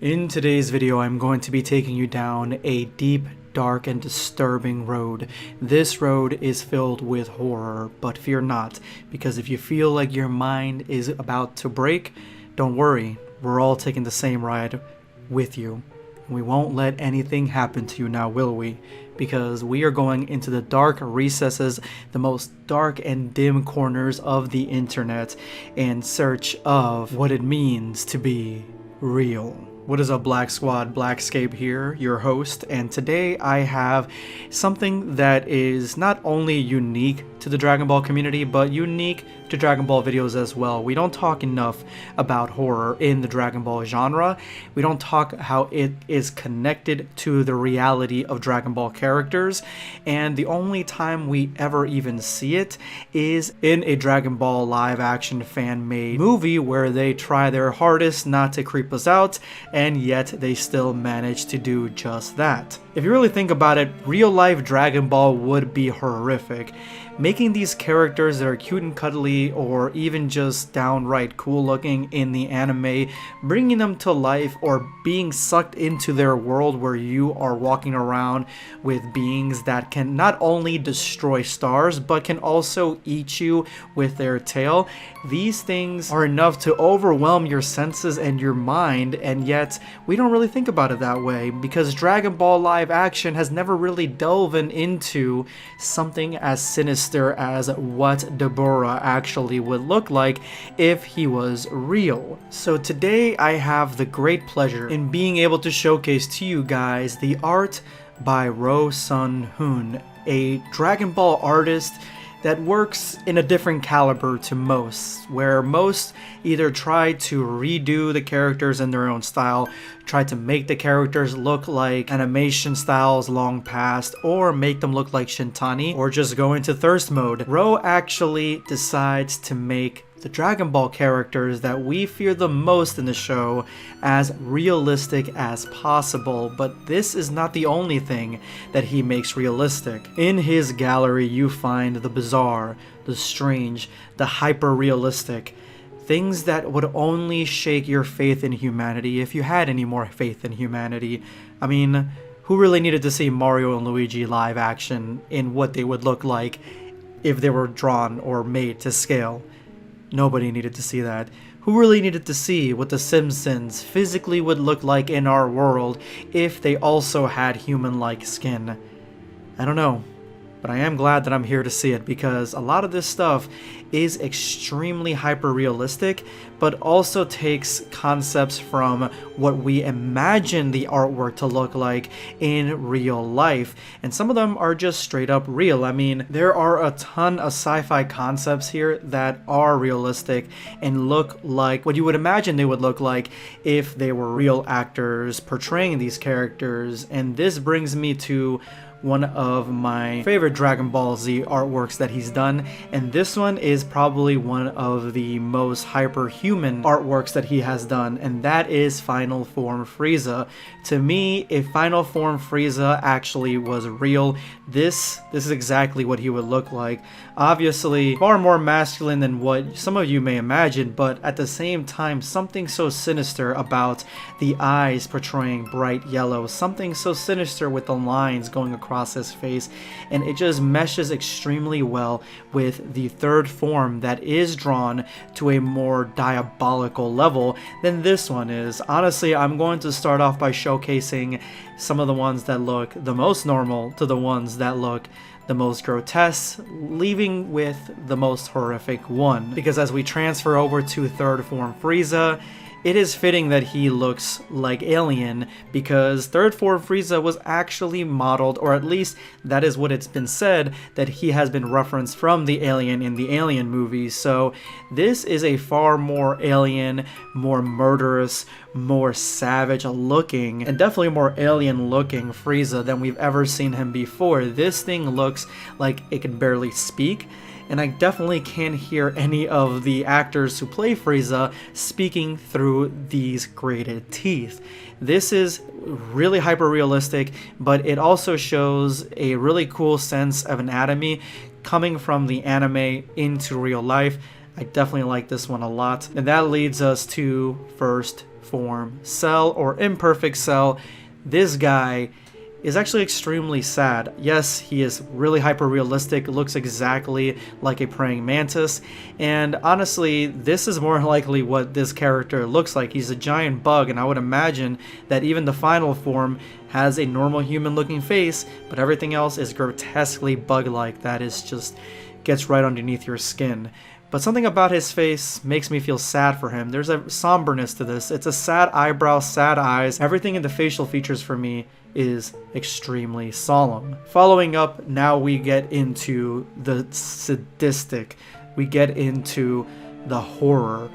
In today's video, I'm going to be taking you down a deep, dark, and disturbing road. This road is filled with horror, but fear not, because if you feel like your mind is about to break, don't worry, we're all taking the same ride with you. We won't let anything happen to you now, will we? Because we are going into the dark recesses, the most dark and dim corners of the internet, in search of what it means to be real. What is up, Black Squad? Blackscape here, your host, and today I have something that is not only unique to the Dragon Ball community, but unique to Dragon Ball videos as well. We don't talk enough about horror in the Dragon Ball genre. We don't talk how it is connected to the reality of Dragon Ball characters, and the only time we ever even see it is in a Dragon Ball live action fan-made movie where they try their hardest not to creep us out, and yet they still manage to do just that. If you really think about it, real life Dragon Ball would be horrific. Making these characters that are cute and cuddly or even just downright cool looking in the anime, bringing them to life or being sucked into their world where you are walking around with beings that can not only destroy stars but can also eat you with their tail. These things are enough to overwhelm your senses and your mind, and yet we don't really think about it that way because Dragon Ball live action has never really delved into something as sinister as what Dabura actually would look like if he was real. So today I have the great pleasure in being able to showcase to you guys the art by Ro Sun Hoon, a Dragon Ball artist that works in a different caliber to most, where most either try to redo the characters in their own style, try to make the characters look like animation styles long past, or make them look like Shintani, or just go into thirst mode. Ro actually decides to make the Dragon Ball characters that we fear the most in the show as realistic as possible, but this is not the only thing that he makes realistic. In his gallery you find the bizarre, the strange, the hyper-realistic, things that would only shake your faith in humanity if you had any more faith in humanity. I mean, who really needed to see Mario and Luigi live action in what they would look like if they were drawn or made to scale? Nobody needed to see that. Who really needed to see what the Simpsons physically would look like in our world if they also had human-like skin? I don't know, but I am glad that I'm here to see it because a lot of this stuff is extremely hyper-realistic, but also takes concepts from what we imagine the artwork to look like in real life, and some of them are just straight up real. I mean, there are a ton of sci-fi concepts here that are realistic and look like what you would imagine they would look like if they were real actors portraying these characters, and this brings me to one of my favorite Dragon Ball Z artworks that he's done, and this one is probably one of the most hyperhuman artworks that he has done, and that is Final Form Frieza. To me, if Final Form Frieza actually was real, this is exactly what he would look like. Obviously, far more masculine than what some of you may imagine, but at the same time, something so sinister about the eyes portraying bright yellow, something so sinister with the lines going across his face, and it just meshes extremely well with the third form that is drawn to a more diabolical level than this one is. Honestly, I'm going to start off by showcasing some of the ones that look the most normal to the ones that look the most grotesque, leaving with the most horrific one. Because as we transfer over to third form Frieza, it is fitting that he looks like Alien, because third form Frieza was actually modeled, or at least that is what it's been said, that he has been referenced from the Alien in the Alien movies. So this is a far more alien, more murderous, more savage looking, and definitely more alien looking Frieza than we've ever seen him before. This thing looks like it can barely speak, and I definitely can't hear any of the actors who play Frieza speaking through these grated teeth. This is really hyper realistic, but it also shows a really cool sense of anatomy coming from the anime into real life. I definitely like this one a lot. And that leads us to first form, Cell or Imperfect Cell, this guy is actually extremely sad. Yes, he is really hyper realistic, looks exactly like a praying mantis, and honestly, this is more likely what this character looks like. He's a giant bug, and I would imagine that even the final form has a normal human looking face, but everything else is grotesquely bug-like. That is just gets right underneath your skin. But something about his face makes me feel sad for him. There's a somberness to this. It's a sad eyebrow, sad eyes. Everything in the facial features for me is extremely solemn. Following up, now we get into the sadistic. We get into the horror.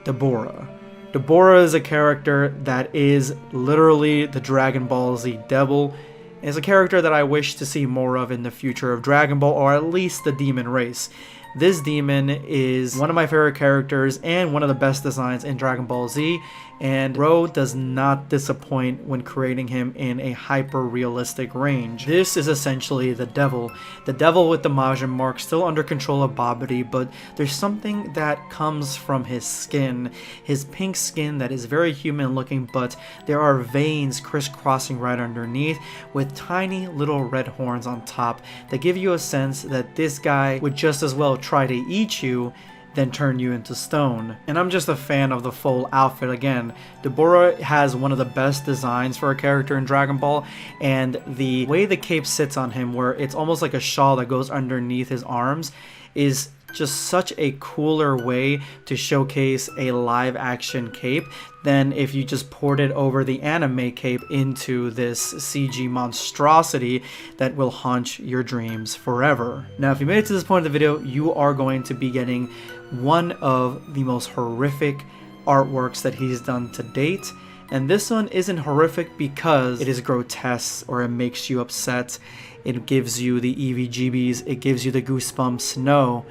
Dabura. Dabura is a character that is literally the Dragon Ball Z devil. It's a character that I wish to see more of in the future of Dragon Ball, or at least the demon race. This demon is one of my favorite characters and one of the best designs in Dragon Ball Z, and Ro does not disappoint when creating him in a hyper-realistic range. This is essentially the devil with the Majin mark, still under control of Babidi, but there's something that comes from his skin, his pink skin that is very human looking, but there are veins crisscrossing right underneath with tiny little red horns on top that give you a sense that this guy would just as well try to eat you than turn you into stone. And I'm just a fan of the full outfit. Again, Dabura has one of the best designs for a character in Dragon Ball, and the way the cape sits on him, where it's almost like a shawl that goes underneath his arms, is just such a cooler way to showcase a live action cape than if you just ported over the anime cape into this CG monstrosity that will haunt your dreams forever. Now, if you made it to this point of the video, you are going to be getting one of the most horrific artworks that he's done to date. And this one isn't horrific because it is grotesque or it makes you upset. It gives you the EVGBs, it gives you the goosebumps. No,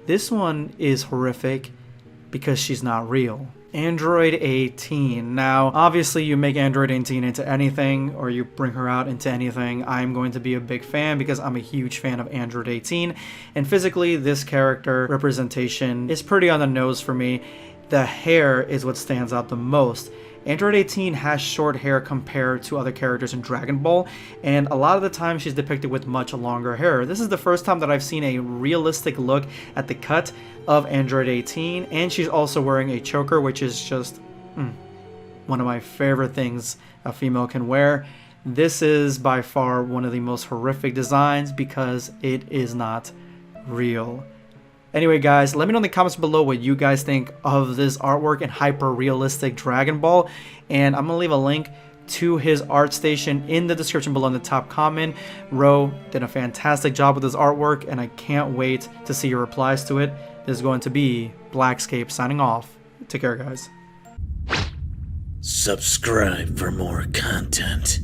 this one is horrific because she's not real. Android 18. Now, obviously you make Android 18 into anything, or you bring her out into anything, I'm going to be a big fan because I'm a huge fan of Android 18. And physically, this character representation is pretty on the nose for me. The hair is what stands out the most. Android 18 has short hair compared to other characters in Dragon Ball, and a lot of the time she's depicted with much longer hair. This is the first time that I've seen a realistic look at the cut of Android 18, and she's also wearing a choker, which is just one of my favorite things a female can wear. This is by far one of the most horrific designs because it is not real. Anyway, guys, let me know in the comments below what you guys think of this artwork in hyper-realistic Dragon Ball. And I'm going to leave a link to his art station in the description below in the top comment. Ro did a fantastic job with his artwork, and I can't wait to see your replies to it. This is going to be Blackscape signing off. Take care, guys. Subscribe for more content.